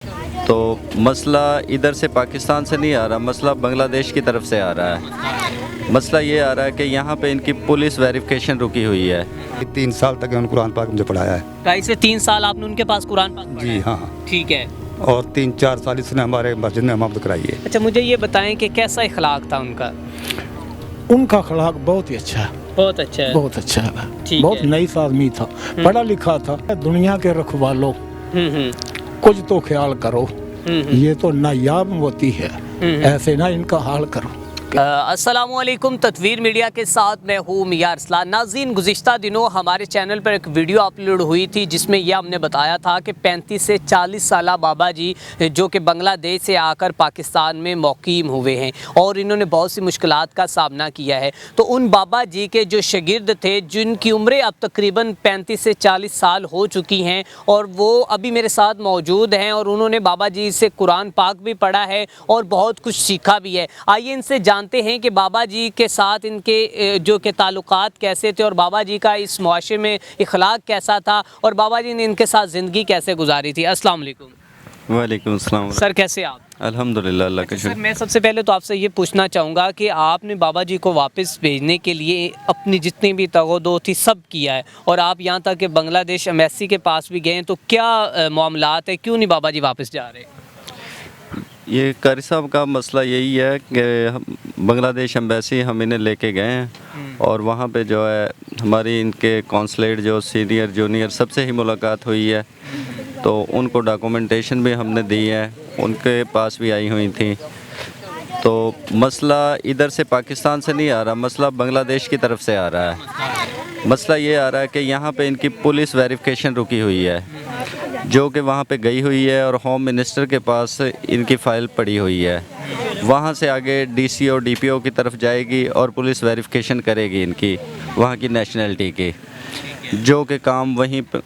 تو مسئلہ ادھر سے پاکستان سے نہیں آ رہا، مسئلہ بنگلہ دیش کی طرف سے آ رہا ہے۔ مسئلہ یہ آ رہا ہے کہ یہاں پہ ان کی پولیس ویریفیکیشن رکی ہوئی ہے۔ 3 سال تک انہوں نے قرآن پاک مجھے پڑھایا ہے۔ 2.5 سے 3 سال آپ نے ان کے پاس قرآن پاک پڑھا ہے؟ جی ہاں، ٹھیک ہے۔ اور 3-4 سال اس نے ہمارے مسجد میں امامت کرائی ہے۔ اچھا مجھے یہ بتائیں کہ کیسا اخلاق تھا ان کا؟ ان کا اخلاق بہت ہی اچھا ہے، بہت اچھا ہے۔ بہت اچھا ہے، ٹھیک بہت ہے۔ نئیس آدمی تھا، پڑھا لکھا تھا۔ دنیا کے رکھوالوں کچھ تو خیال کرو، یہ تو نایاب ہوتی ہے، ایسے نہ ان کا حال کرو۔ السلام علیکم، تطویر میڈیا کے ساتھ میں ہوں میاں ارسلان۔ ناظرین، گزشتہ دنوں ہمارے چینل پر ایک ویڈیو اپلوڈ ہوئی تھی جس میں یہ ہم نے بتایا تھا کہ 35 سے 40 سالہ بابا جی جو کہ بنگلہ دیش سے آ کر پاکستان میں مقیم ہوئے ہیں اور انہوں نے بہت سی مشکلات کا سامنا کیا ہے، تو ان بابا جی کے جو شاگرد تھے جن کی عمریں اب تقریباً 35 سے 40 سال ہو چکی ہیں اور وہ ابھی میرے ساتھ موجود ہیں اور انہوں نے بابا جی سے قرآن پاک بھی پڑھا ہے اور بہت کچھ سیکھا بھی ہے۔ آئیے ان سے جانتے ہیں کہ بابا جی کے ساتھ ان کے جو کہ تعلقات کیسے تھے اور بابا جی کا اس معاشرے میں اخلاق کیسا تھا اور بابا جی نے ان کے ساتھ زندگی کیسے گزاری تھی۔ السلام علیکم۔ وعلیکم السلام۔ سر کیسے آپ؟ الحمدللہ، اللہ کا سر شکر۔ میں سب سے پہلے تو آپ سے یہ پوچھنا چاہوں گا کہ آپ نے بابا جی کو واپس بھیجنے کے لیے اپنی جتنی بھی تگودو تھی سب کیا ہے اور آپ یہاں تک کہ بنگلہ دیش ایمبیسی کے پاس بھی گئے ہیں، تو کیا معاملات ہے، کیوں نہیں بابا جی واپس جا رہے؟ یہ قاری صاحب کا مسئلہ یہی ہے کہ بنگلہ دیش ایمبیسی ہم انہیں لے کے گئے ہیں اور وہاں پہ جو ہے ہماری ان کے کونسلیٹ جو سینئر جونیئر سب سے ہی ملاقات ہوئی ہے، تو ان کو ڈاکومنٹیشن بھی ہم نے دی ہے، ان کے پاس بھی آئی ہوئی تھیں۔ تو مسئلہ ادھر سے پاکستان سے نہیں آ رہا، مسئلہ بنگلہ دیش کی طرف سے آ رہا ہے۔ مسئلہ یہ آ رہا ہے کہ یہاں پہ ان کی پولیس ویریفیکیشن رکی ہوئی ہے، جو کہ وہاں پہ گئی ہوئی ہے اور ہوم منسٹر کے پاس ان کی فائل پڑی ہوئی ہے۔ وہاں سے آگے D C O D P او کی طرف جائے گی اور پولیس ویریفیکیشن کرے گی ان کی وہاں کی نیشنلٹی کی، جو کہ کام وہیں پہ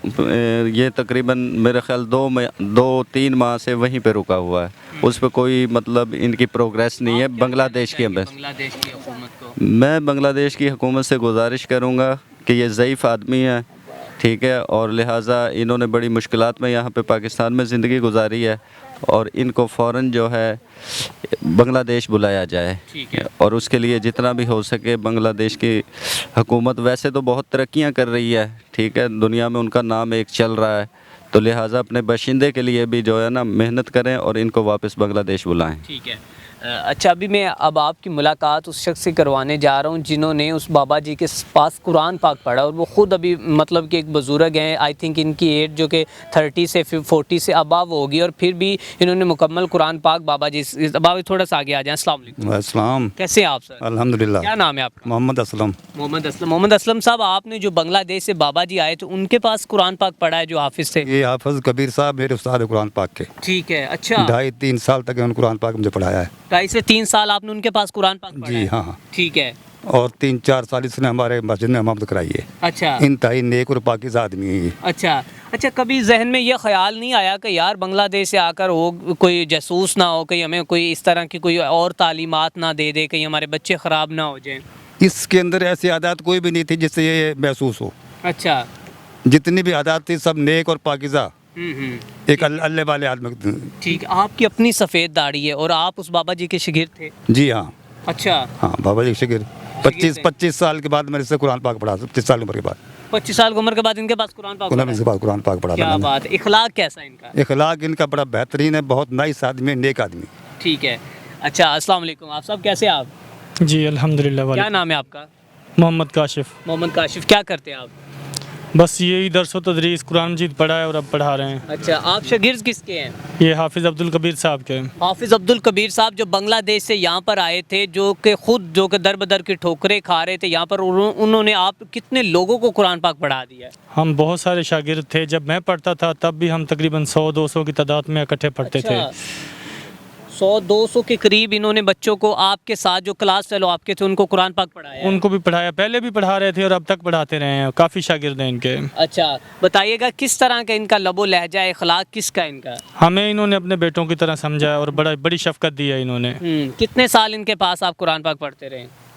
یہ تقریباً میرے خیال 2-3 ماہ سے وہیں پہ رکا ہوا ہے، اس پہ کوئی مطلب ان کی پروگریس نہیں ہے بنگلہ دیش کی ایمبیسی۔ بنگلہ دیش کی حکومت کو میں بنگلہ دیش کی حکومت سے گزارش کروں گا کہ یہ ضعیف آدمی ہے، ٹھیک ہے، اور لہٰذا انہوں نے بڑی مشکلات میں یہاں پہ پاکستان میں زندگی گزاری ہے اور ان کو فوراً جو ہے بنگلہ دیش بلایا جائے، ٹھیک ہے۔ اور اس کے لیے جتنا بھی ہو سکے بنگلہ دیش کی حکومت ویسے تو بہت ترقیاں کر رہی ہے، ٹھیک ہے، دنیا میں ان کا نام ایک چل رہا ہے، تو لہٰذا اپنے باشندے کے لیے بھی جو ہے نا محنت کریں اور ان کو واپس بنگلہ دیش بلائیں۔ ٹھیک ہے۔ اچھا ابھی میں اب آپ کی ملاقات اس شخص سے کروانے جا رہا ہوں جنہوں نے اس بابا جی کے پاس قرآن پاک پڑھا اور وہ خود ابھی مطلب کہ ایک بزرگ ہیں، آئی تھنک ان کی ایج جو کہ 30 سے 40 سے اباو ہوگی اور پھر بھی انہوں نے مکمل قرآن پاک بابا جی تھوڑا سا آگے آ جائیں۔ السلام علیکم۔ السلام، کیسے ہیں آپ سر؟ الحمدللہ۔ کیا نام ہے آپ کا؟ محمد اسلم۔ محمد اسلم صاحب، آپ نے جو بنگلہ دیش سے بابا جی آئے تو ان کے پاس قرآن پاک پڑھا ہے جو حافظ تھے؟ یہ حافظ کبیر صاحب میرے استاد قرآن پاک کے، ٹھیک ہے۔ اچھا 2.5-3 سال تک انہوں نے قرآن پاک مجھے پڑھایا ہے۔ 2.5 سے 3 سال آپ نے ان کے پاس قرآن پاک پڑھا ہے؟ جی ہاں، ٹھیک ہے۔ اور 3-4 سال اس نے ہمارے مسجد میں امامت کرائی ہے۔ اچھا انتہائی نیک اور پاکیزہ آدمی ہے یہ۔ اچھا کبھی ذہن میں یہ خیال نہیں آیا کہ یار بنگلہ دیش سے آ کر وہ کوئی جاسوس نہ ہو، کہیں ہمیں کوئی اس طرح کی کوئی اور تعلیمات نہ دے دے، کہیں ہمارے بچے خراب نہ ہو جائیں؟ اس کے اندر ایسی عادات کوئی بھی نہیں تھی جس سے یہ محسوس ہو، اچھا جتنی بھی عادات تھی سب نیک اور پاکیزہ، ایک اللہ والے آدمی۔ ٹھیک، آپ کی اپنی سفید داڑھی ہے اور آپ اس بابا جی کے شاگرد تھے؟ جی ہاں، اچھا ہاں بابا جی شاگرد۔ 25 سال کے بعد میرے سے قرآن پاک پڑھا، 25 سال کی عمر کے بعد 25 سال کی عمر کے بعد ان کے پاس قرآن پاک پڑھا ہے؟ قرآن پاک پڑھا کیا تھا۔ بات ہے، اخلاق کیسا ہے ان کا؟ اخلاق ان کا بڑا بہترین ہے، بہت نائس آدمی ہے، نیک آدمی۔ ٹھیک ہے۔ اچھا السلام علیکم، آپ سب کیسے ہیں آپ؟ جی الحمدللہ۔ کیا نام ہے آپ کا؟ محمد کاشف۔ محمد کاشف، کیا کرتے ہیں آپ؟ بس یہی درس و تدریس قرآن مجید پڑھا ہے اور اب پڑھا رہے ہیں۔ اچھا آپ شاگرد کس کے ہیں؟ یہ حافظ عبدالکبیر صاحب کے۔ حافظ عبدالکبیر صاحب جو بنگلہ دیش سے یہاں پر آئے تھے، جو کہ خود جو کہ در بدر کی ٹھوکریں کھا رہے تھے یہاں پر، انہوں نے آپ کتنے لوگوں کو قرآن پاک پڑھا دیا ہے؟ ہم بہت سارے شاگرد تھے، جب میں پڑھتا تھا تب بھی ہم تقریباً 100-200 کی تعداد میں اکٹھے پڑھتے تھے۔ 100-200 کے قریب انہوں نے بچوں کو آپ کے ساتھ جو کلاس فیلو آپ کے تھے ان کو قرآن پاک پڑھایا ہے؟ ان کو بھی پڑھایا، پہلے بھی پڑھا رہے تھے اور اب تک پڑھاتے رہے ہیں، کافی شاگرد ہیں ان کے۔ اچھا بتائیے گا کس طرح کا ان کا لب و لہجہ، اخلاق کس کا ان کا؟ ہمیں انہوں نے اپنے بیٹوں کی طرح سمجھا اور بڑی شفقت دی ہے انہوں نے۔ کتنے سال ان کے پاس آپ قرآن پاک پڑھتے رہے؟